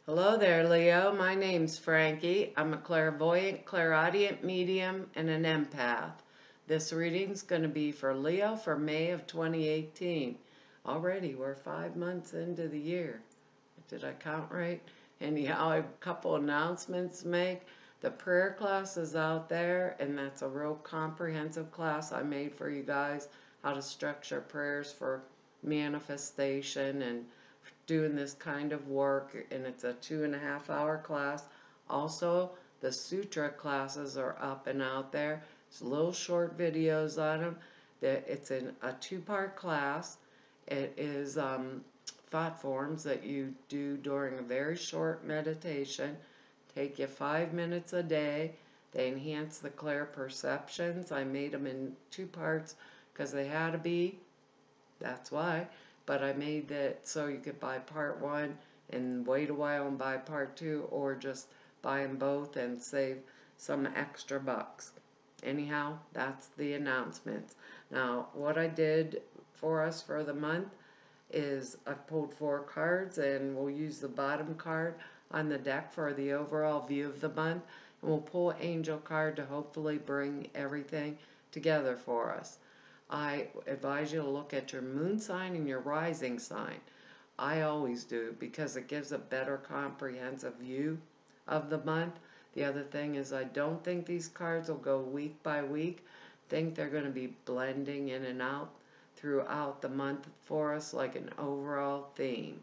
Hello there, Leo. My name's Frankie. I'm a clairvoyant, clairaudient medium, and an empath. This reading's going to be for Leo for May of 2018. Already, we're 5 months into the year. Did I count right? Anyhow, I have a couple announcements to make. The prayer class is out there, and that's a real comprehensive class I made for you guys, how to structure prayers for manifestation and doing this kind of work, and it's a 2.5 hour class. Also, the sutra classes are up and out there. It's little short videos on them. It's in a 2-part class. It is thought forms that you do during a very short meditation. Take you 5 minutes a day. They enhance the clear perceptions. I made them in 2 parts because they had to be. That's why. But I made that so you could buy part 1 and wait a while and buy part 2, or just buy them both and save some extra bucks. Anyhow, that's the announcements. Now, what I did for us for the month is I pulled 4 cards, and we'll use the bottom card on the deck for the overall view of the month, and we'll pull an angel card to hopefully bring everything together for us. I advise you to look at your moon sign and your rising sign. I always do because it gives a better comprehensive view of the month. The other thing is I don't think these cards will go week by week. I think they're going to be blending in and out throughout the month for us like an overall theme.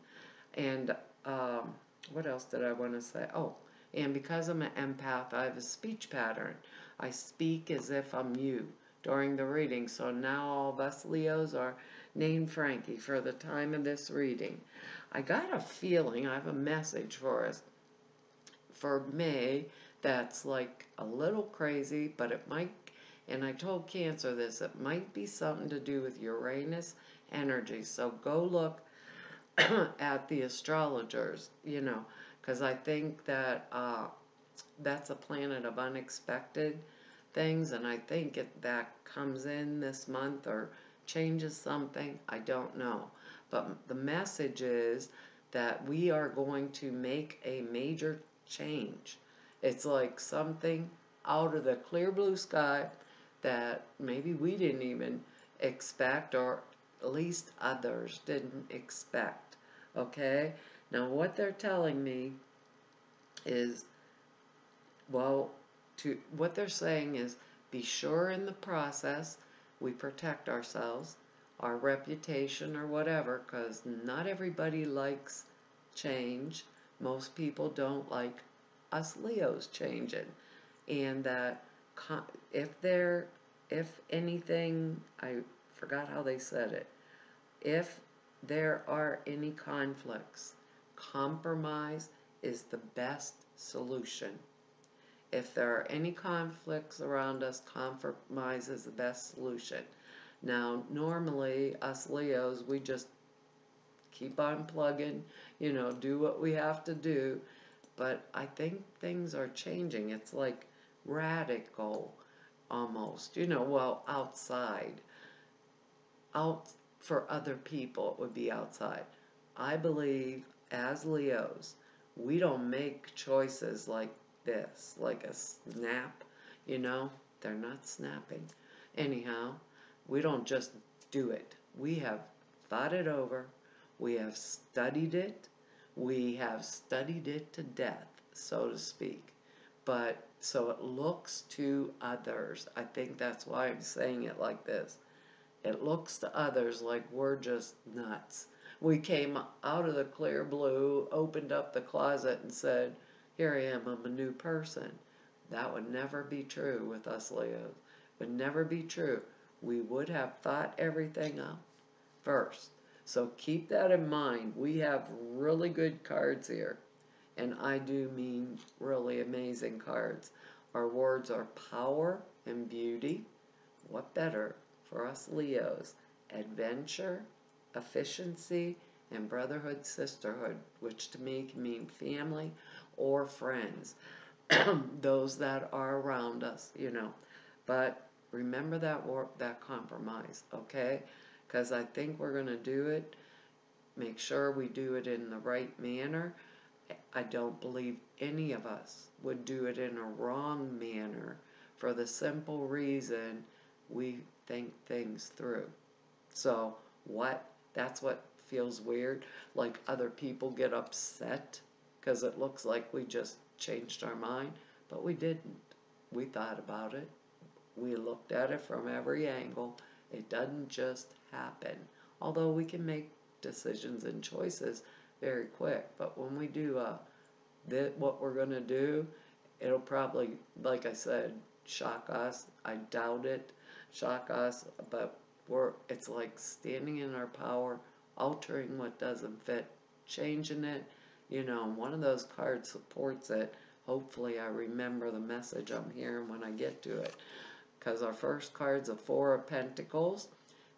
And what else did I want to say? Oh, and because I'm an empath, I have a speech pattern. I speak as if I'm you during the reading. So now all of us Leos are named Frankie for the time of this reading. I got a feeling, I have a message for us for May that's like a little crazy, but it might, and I told Cancer this, it might be something to do with Uranus energy. So go look at the astrologers, because I think that that's a planet of unexpected things, and I think that comes in this month or changes something. I don't know. But the message is that we are going to make a major change. It's like something out of the clear blue sky that maybe we didn't even expect, or at least others didn't expect. Okay? Now, what they're telling me is, well, what they're saying is be sure in the process we protect ourselves, our reputation or whatever, because not everybody likes change. Most people don't like us Leos changing. And that if anything, I forgot how they said it, if there are any conflicts, compromise is the best solution. If there are any conflicts around us, compromise is the best solution. Now, normally, us Leos, we just keep on plugging, do what we have to do. But I think things are changing. It's like radical, almost. Well, outside. Out for other people, it would be outside. I believe, as Leos, we don't make choices like this, like a snap, they're not snapping. Anyhow, we don't just do it. We have thought it over, we have studied it, to death, so to speak. But so it looks to others. I think that's why I'm saying it like this. It looks to others like we're just nuts. We came out of the clear blue, opened up the closet and said, here I am, I'm a new person. That would never be true with us Leos. Would never be true. We would have thought everything up first. So keep that in mind. We have really good cards here. And I do mean really amazing cards. Our words are power and beauty. What better for us Leos? Adventure, efficiency, and brotherhood, sisterhood, which to me can mean family or friends, those that are around us, But remember that compromise, okay? Because I think we're going to do it. Make sure we do it in the right manner. I don't believe any of us would do it in a wrong manner for the simple reason we think things through. So that's what feels weird. Like other people get upset because it looks like we just changed our mind, but we didn't. We thought about it. We looked at it from every angle. It doesn't just happen. Although we can make decisions and choices very quick, but when we do what we're going to do, it'll probably, like I said, shock us. I doubt it, shock us, but it's like standing in our power, altering what doesn't fit, changing it. One of those cards supports it. Hopefully I remember the message I'm hearing when I get to it. Because our first card's a Four of Pentacles.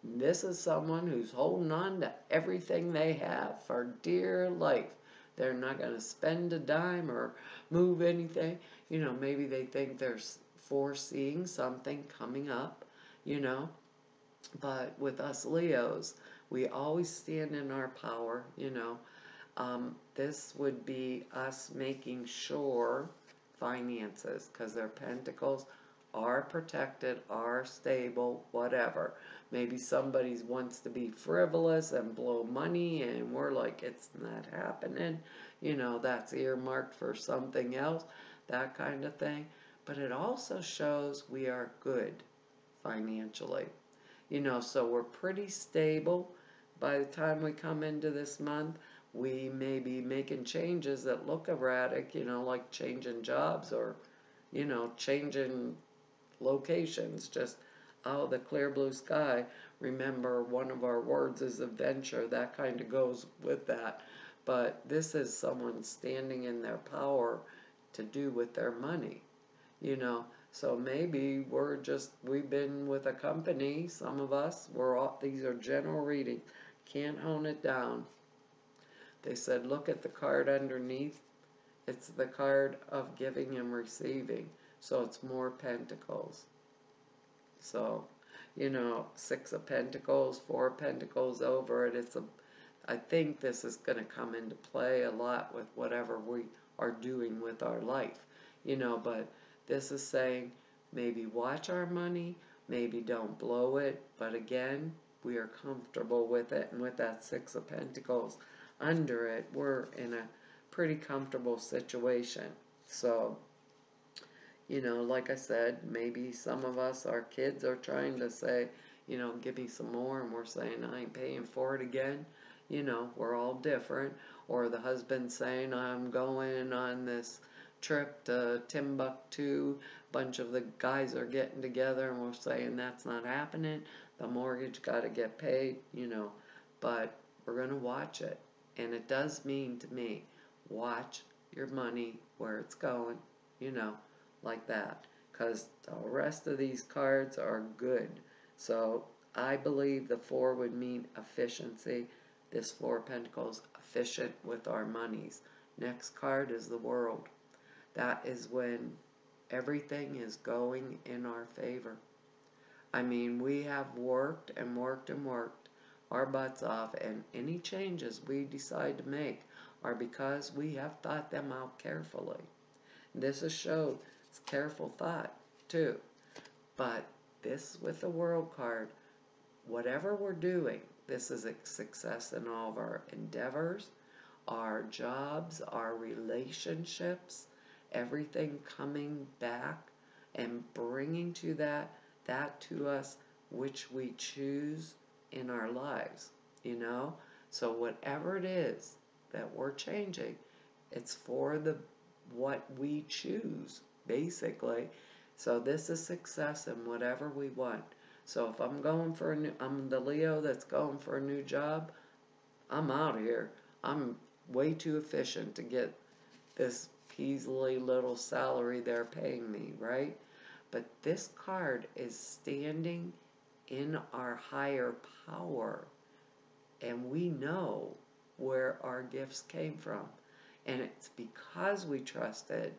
This is someone who's holding on to everything they have for dear life. They're not going to spend a dime or move anything. Maybe they think they're foreseeing something coming up, But with us Leos, we always stand in our power, This would be us making sure finances, because their pentacles are protected, are stable, whatever. Maybe somebody wants to be frivolous and blow money, and we're like, it's not happening. That's earmarked for something else, that kind of thing. But it also shows we are good financially. So we're pretty stable. By the time we come into this month, we may be making changes that look erratic, like changing jobs or, changing locations, just out of the clear blue sky. Remember, one of our words is adventure. That kind of goes with that. But this is someone standing in their power to do with their money, So maybe we've been with a company, some of us, these are general reading, can't hone it down. They said, look at the card underneath. It's the card of giving and receiving. So it's more pentacles. So, Six of Pentacles, Four of Pentacles over it. I think this is going to come into play a lot with whatever we are doing with our life, but this is saying maybe watch our money, maybe don't blow it, but again, we are comfortable with it, and with that Six of Pentacles under it, we're in a pretty comfortable situation. So, like I said, maybe some of us, our kids are trying to say, give me some more, and we're saying, I ain't paying for it again. We're all different. Or the husband saying, I'm going on this trip to Timbuktu. Bunch of the guys are getting together, and we're saying that's not happening. The mortgage got to get paid, But we're going to watch it. And it does mean to me, watch your money where it's going, like that. Because the rest of these cards are good. So I believe the Four would mean efficiency. This Four of Pentacles, efficient with our monies. Next card is the World. That is when everything is going in our favor. I mean, we have worked and worked and worked our butts off, and any changes we decide to make are because we have thought them out carefully. This has showed it's careful thought, too. But this with the World card, whatever we're doing, this is a success in all of our endeavors, our jobs, our relationships, everything coming back and bringing to that to us which we choose in our lives, So whatever it is that we're changing, it's for what we choose, basically. So this is success in whatever we want. So if I'm the Leo that's going for a new job, I'm out of here. I'm way too efficient to get this measly little salary they're paying me, right? But this card is standing in our higher power, and we know where our gifts came from. And it's because we trusted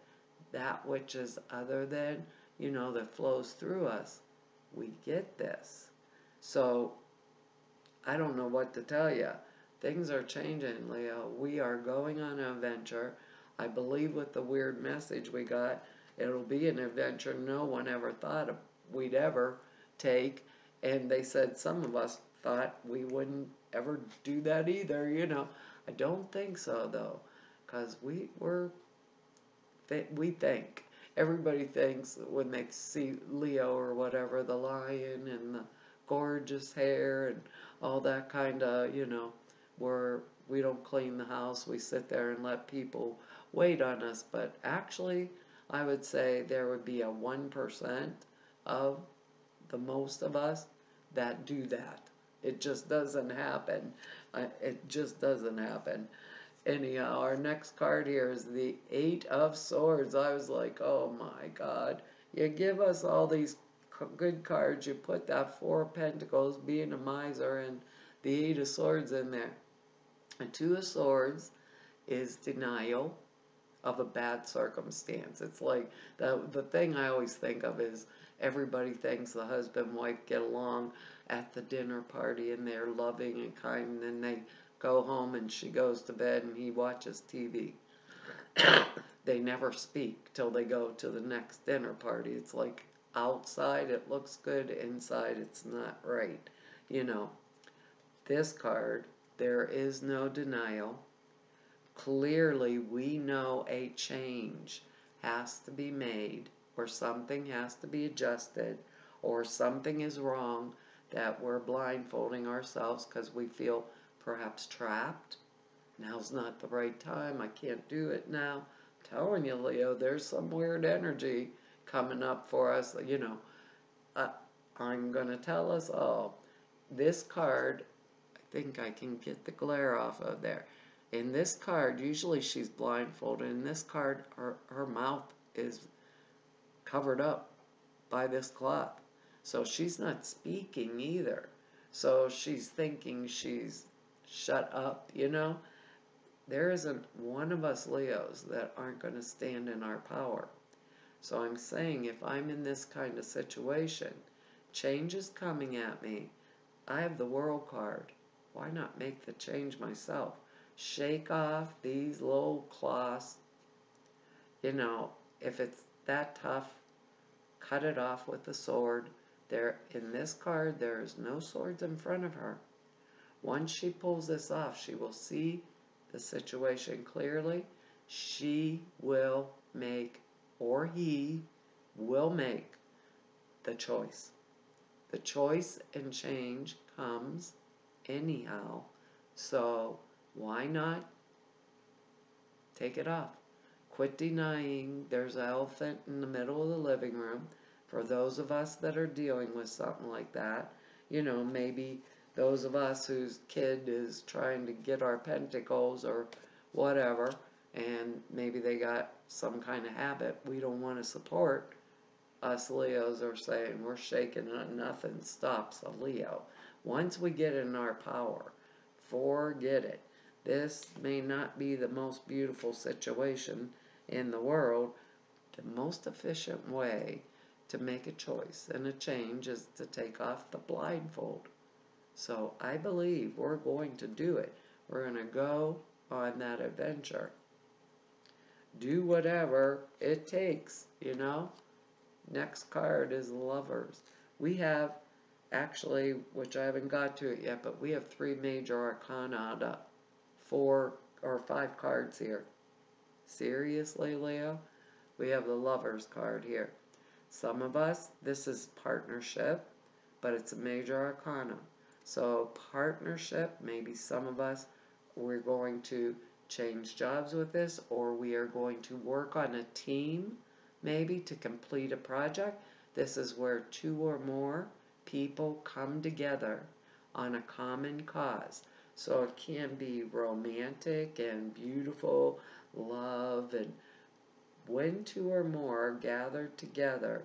that which is other than, that flows through us. We get this. So, I don't know what to tell you. things are changing, Leo. We are going on an adventure. I believe with the weird message we got, it'll be an adventure no one ever thought we'd ever take. And they said some of us thought we wouldn't ever do that either, you know. I don't think so, though, because we think. Everybody thinks when they see Leo or whatever, the lion and the gorgeous hair and all that kind of, you know, where we don't clean the house, we sit there and let people wait on us. But actually, I would say there would be a 1% of the most of us that do that. It just doesn't happen. It just doesn't happen. Anyhow, our next card here is the Eight of Swords. I was like, oh my God. You give us all these good cards. You put that Four of Pentacles, being a miser, and the Eight of Swords in there. A Two of Swords is denial of a bad circumstance. It's like the thing I always think of is everybody thinks the husband and wife get along at the dinner party and they're loving and kind, and then they go home and she goes to bed and he watches TV. They never speak till they go to the next dinner party. It's like outside it looks good, inside it's not right. You know, this card, there is no denial. Clearly, we know a change has to be made, or something has to be adjusted, or something is wrong that we're blindfolding ourselves because we feel perhaps trapped. Now's not the right time. I can't do it now. I'm telling you, Leo, there's some weird energy coming up for us. You know, I'm going to tell us all. This card, I think I can get the glare off of there. In this card, usually she's blindfolded. In this card, her mouth is covered up by this cloth. So she's not speaking either. So she's thinking she's shut up, you know. There isn't one of us Leos that aren't going to stand in our power. So I'm saying if I'm in this kind of situation, change is coming at me. I have the World card. Why not make the change myself? Shake off these little claws. You know, if it's that tough, cut it off with the sword. There, in this card, there is no swords in front of her. Once she pulls this off, she will see the situation clearly. She will make, or he will make, the choice. The choice and change comes anyhow. So why not take it off? Quit denying there's an elephant in the middle of the living room. For those of us that are dealing with something like that, you know, maybe those of us whose kid is trying to get our pentacles or whatever, and maybe they got some kind of habit we don't want to support, us Leos are saying we're shaking and nothing stops a Leo. Once we get in our power, forget it. This may not be the most beautiful situation in the world. The most efficient way to make a choice and a change is to take off the blindfold. So I believe we're going to do it. We're going to go on that adventure. Do whatever it takes, you know. Next card is Lovers. We have, actually, which I haven't got to it yet, but we have 3 major arcana, 4 or 5 cards here. Seriously, Leo? We have the Lovers card here. Some of us, this is partnership, but it's a major arcana. So partnership, maybe some of us, we're going to change jobs with this, or we are going to work on a team, maybe to complete a project. This is where 2 or more people come together on a common cause. So it can be romantic and beautiful, love, and when 2 or more are gathered together,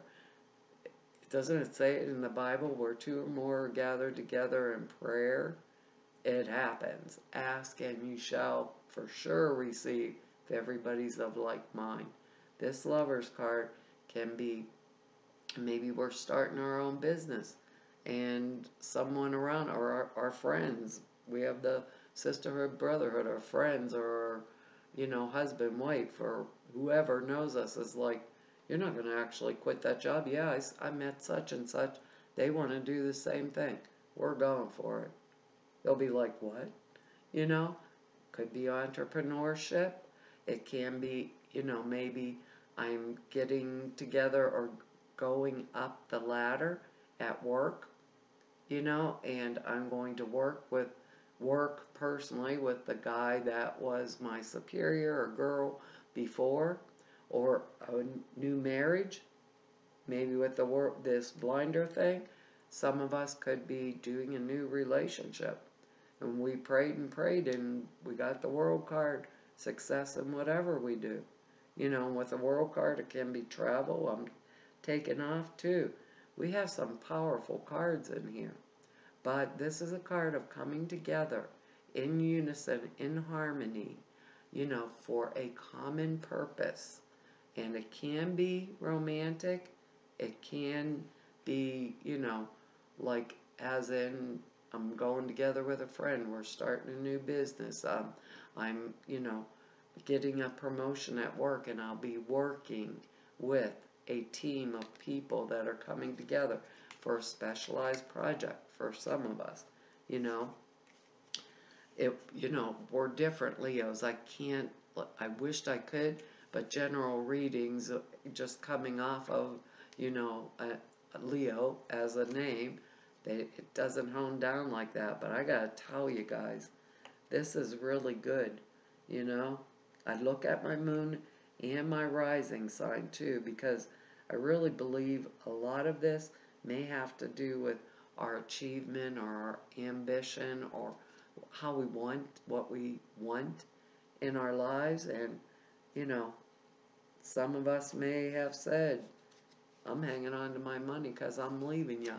doesn't it say it in the Bible where 2 or more are gathered together in prayer? It happens. Ask and you shall for sure receive if everybody's of like mind. This Lovers card can be, maybe we're starting our own business and someone around, or our friends. We have the sisterhood, brotherhood, or friends, or, you know, husband, wife, or whoever knows us is like, you're not going to actually quit that job. Yeah, I met such and such. They want to do the same thing. We're going for it. They'll be like, what? You know, could be entrepreneurship. It can be, you know, maybe I'm getting together or going up the ladder at work, you know, and I'm going to work personally with the guy that was my superior or girl before, or a new marriage, maybe with the work, this blinder thing. Some of us could be doing a new relationship, and we prayed and prayed, and we got the world card, success in whatever we do. You know, with the world card, it can be travel. I'm taking off too. We have some powerful cards in here. But this is a card of coming together in unison, in harmony, you know, for a common purpose. And it can be romantic. It can be, you know, like as in I'm going together with a friend. We're starting a new business. I'm, you know, getting a promotion at work, and I'll be working with a team of people that are coming together for a specialized project for some of us, you know. You know, we're different Leos. I wished I could, but general readings, just coming off of, you know, a Leo as a name, it doesn't hone down like that. But I gotta tell you guys, this is really good, you know. I look at my moon and my rising sign too, because I really believe a lot of this may have to do with our achievement or our ambition, or how we want what we want in our lives. And, you know, some of us may have said, I'm hanging on to my money because I'm leaving you.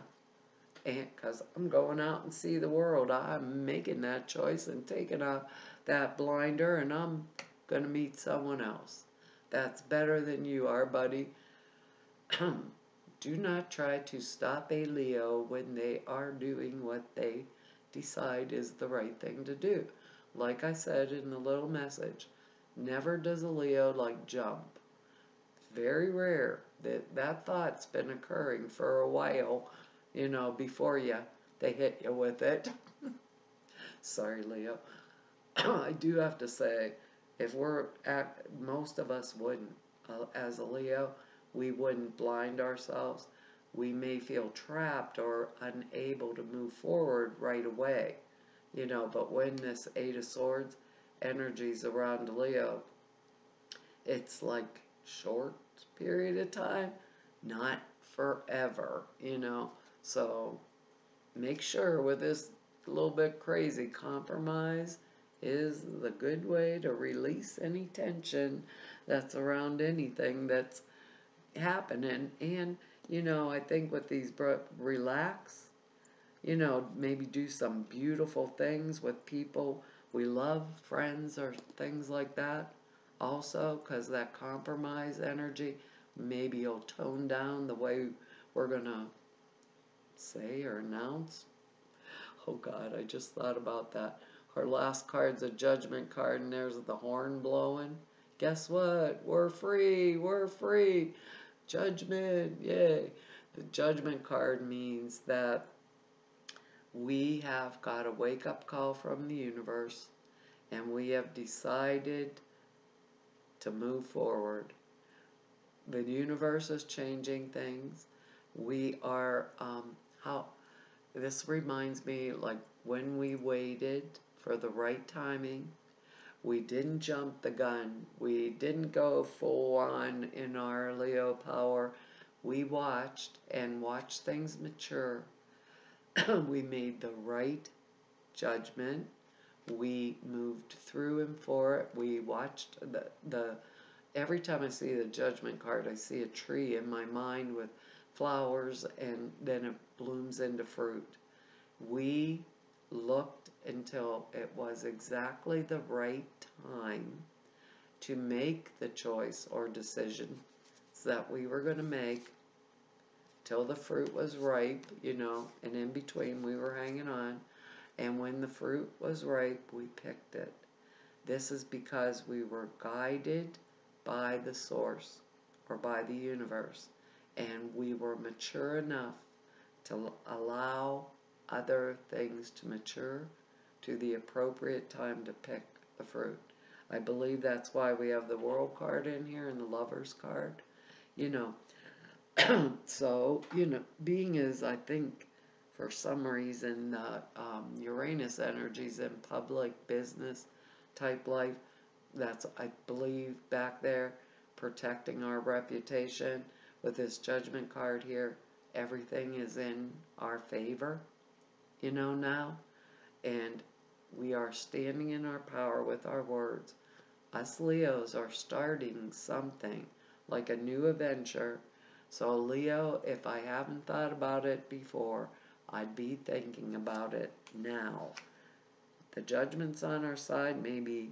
And because I'm going out and see the world. I'm making that choice and taking out that blinder, and I'm going to meet someone else that's better than you are, buddy. Do not try to stop a Leo when they are doing what they decide is the right thing to do. Like I said in the little message, never does a Leo like jump. Very rare. That thought's been occurring for a while, you know, before they hit you with it. Sorry, Leo. I do have to say, most of us wouldn't, as a Leo, we wouldn't blind ourselves. We may feel trapped or unable to move forward right away, you know, but when this Eight of Swords energy's around Leo, it's like short period of time, not forever, you know. So make sure with this little bit crazy, compromise is the good way to release any tension that's around anything that's happening. And, you know, I think with these, relax, you know, maybe do some beautiful things with people we love, friends, or things like that. Also, because that compromise energy, maybe you'll tone down the way we're going to say or announce. Oh God, I just thought about that. Our last card's a judgment card, and there's the horn blowing. Guess what? We're free. We're free. Judgment. Yay. The judgment card means that we have got a wake-up call from the universe, and we have decided to move forward. The universe is changing things. We are, this reminds me, like when we waited for the right timing, we didn't jump the gun. We didn't go full on in our Leo power. We watched things mature. We made the right judgment. We moved through and for it. We watched every time I see the judgment card, I see a tree in my mind with flowers, and then it blooms into fruit. We looked until it was exactly the right time to make the choice or decision that we were going to make, till the fruit was ripe, you know, and in between we were hanging on. And when the fruit was ripe, we picked it. This is because we were guided by the source or by the universe, and we were mature enough to allow other things to mature to the appropriate time to pick the fruit. I believe that's why we have the World card in here and the Lovers card. You know, so, being as I think for some reason Uranus energies in public business type life, that's, I believe, back there protecting our reputation. With this Judgment card here, everything is in our favor, now. And we are standing in our power with our words. Us Leos are starting something, like a new adventure. So Leo, if I haven't thought about it before, I'd be thinking about it now. The Judgment's on our side. Maybe,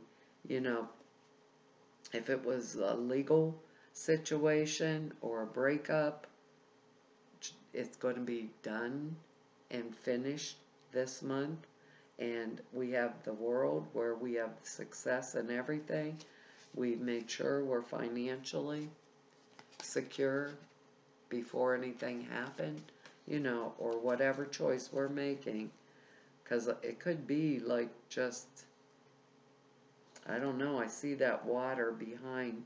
if it was a legal situation or a breakup, it's going to be done and finished this month. And we have the World where we have success in everything. We've made sure we're financially secure before anything happened, or whatever choice we're making. Because it could be like just, I don't know, I see that water behind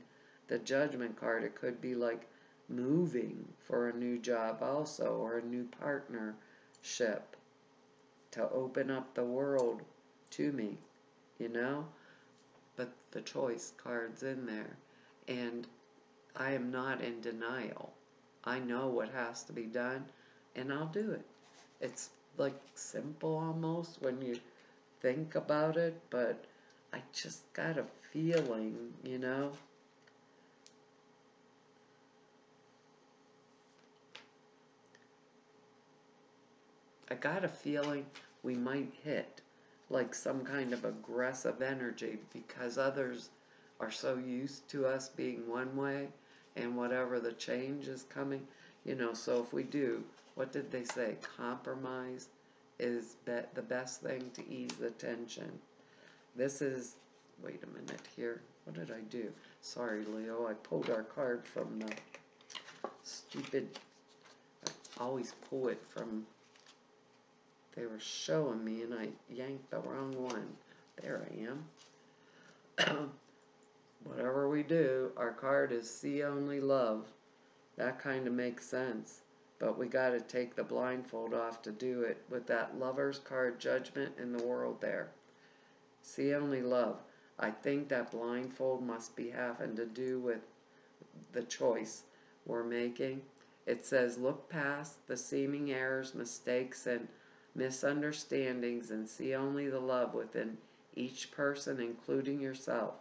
the Judgment card. It could be like moving for a new job also, or a new partnership to open up the world to me, But the Choice card's in there. And I am not in denial. I know what has to be done, and I'll do it. It's like simple almost when you think about it, but I just got a feeling, I got a feeling we might hit like some kind of aggressive energy because others are so used to us being one way, and whatever the change is coming, so if we do, what did they say? Compromise is the best thing to ease the tension. This is, wait a minute here. What did I do? Sorry, Leo. I pulled our card from the stupid, I always pull it from, they were showing me and I yanked the wrong one. There I am. Whatever we do, our card is See Only Love. That kind of makes sense. But we got to take the blindfold off to do it with that Lovers card, Judgment, in the World there. See Only Love. I think that blindfold must be having to do with the choice we're making. It says, look past the seeming errors, mistakes, and misunderstandings and see only the love within each person, including yourself.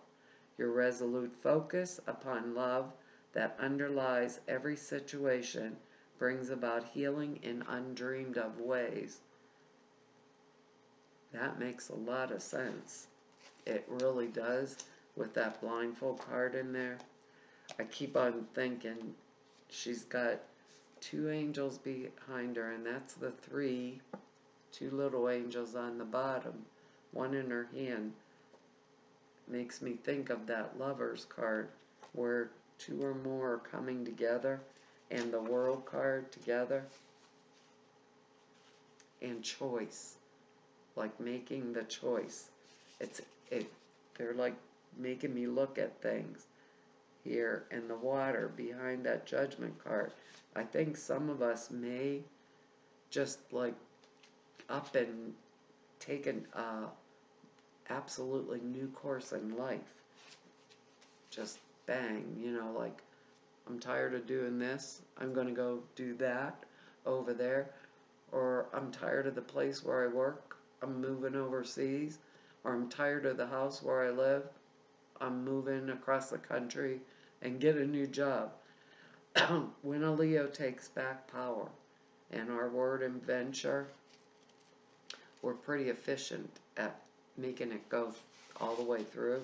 Your resolute focus upon love that underlies every situation brings about healing in undreamed of ways. That makes a lot of sense. It really does, with that blindfold card in there. I keep on thinking she's got two angels behind her, and that's the two little angels on the bottom, one in her hand. Makes me think of that Lovers card where two or more are coming together, and the World card together, and choice, like making the choice. They're like making me look at things here, and the water behind that Judgment card. I think some of us may just like up and take an absolutely new course in life. Just bang, like, I'm tired of doing this, I'm going to go do that over there. Or I'm tired of the place where I work, I'm moving overseas. Or I'm tired of the house where I live, I'm moving across the country and get a new job. When a Leo takes back power, and our word and venture, we're pretty efficient at making it go all the way through.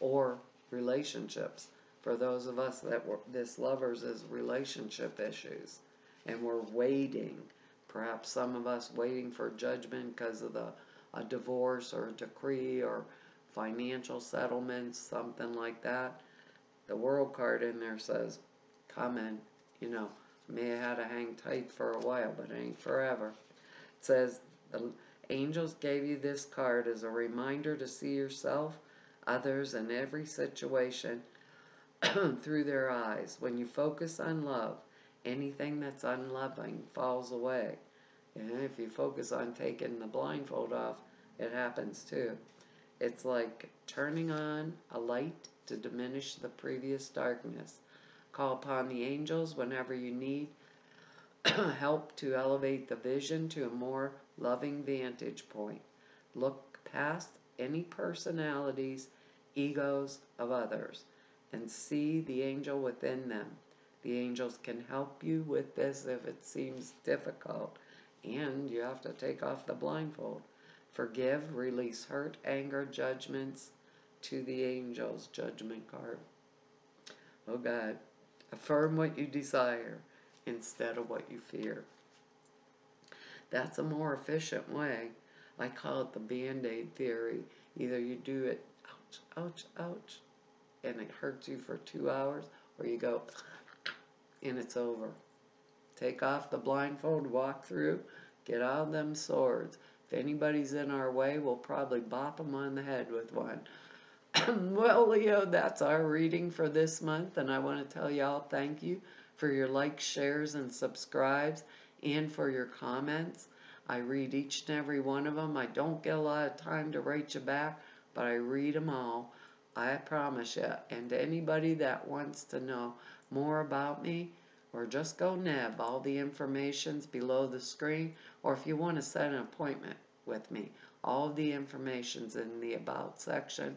Or relationships. For those of us that this Lovers is relationship issues, and we're waiting. Perhaps some of us waiting for Judgment because of the a divorce or a decree or financial settlements, something like that. The World card in there says, coming, you know, may have had to hang tight for a while, but it ain't forever. It says, the angels gave you this card as a reminder to see yourself, others, and every situation through their eyes. When you focus on love, anything that's unloving falls away. And if you focus on taking the blindfold off, it happens too. It's like turning on a light to diminish the previous darkness. Call upon the angels whenever you need help to elevate the vision to a more loving vantage point. Look past any personalities, egos of others, and see the angel within them. The angels can help you with this if it seems difficult, and you have to take off the blindfold. Forgive, release hurt, anger, judgments to the angels. Judgment card. Oh God, affirm what you desire instead of what you fear. That's a more efficient way. I call it the Band-Aid theory. Either you do it, ouch, ouch, ouch, and it hurts you for 2 hours, or you go, and it's over. Take off the blindfold, walk through, get out them swords. If anybody's in our way, we'll probably bop them on the head with one. Well, Leo, that's our reading for this month, and I want to tell y'all thank you for your likes, shares, and subscribes, and for your comments. I read each and every one of them. I don't get a lot of time to write you back, but I read them all. I promise you. And to anybody that wants to know more about me, or just go neb, all the information's below the screen, or if you want to set an appointment with me, all the information's in the About section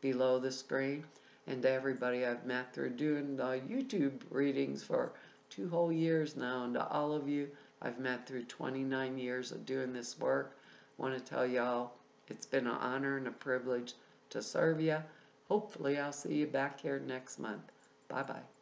below the screen. And to everybody I've met through doing the YouTube readings for 2 whole years now, and to all of you I've met through 29 years of doing this work, I want to tell y'all it's been an honor and a privilege to serve you. Hopefully I'll see you back here next month. Bye-bye.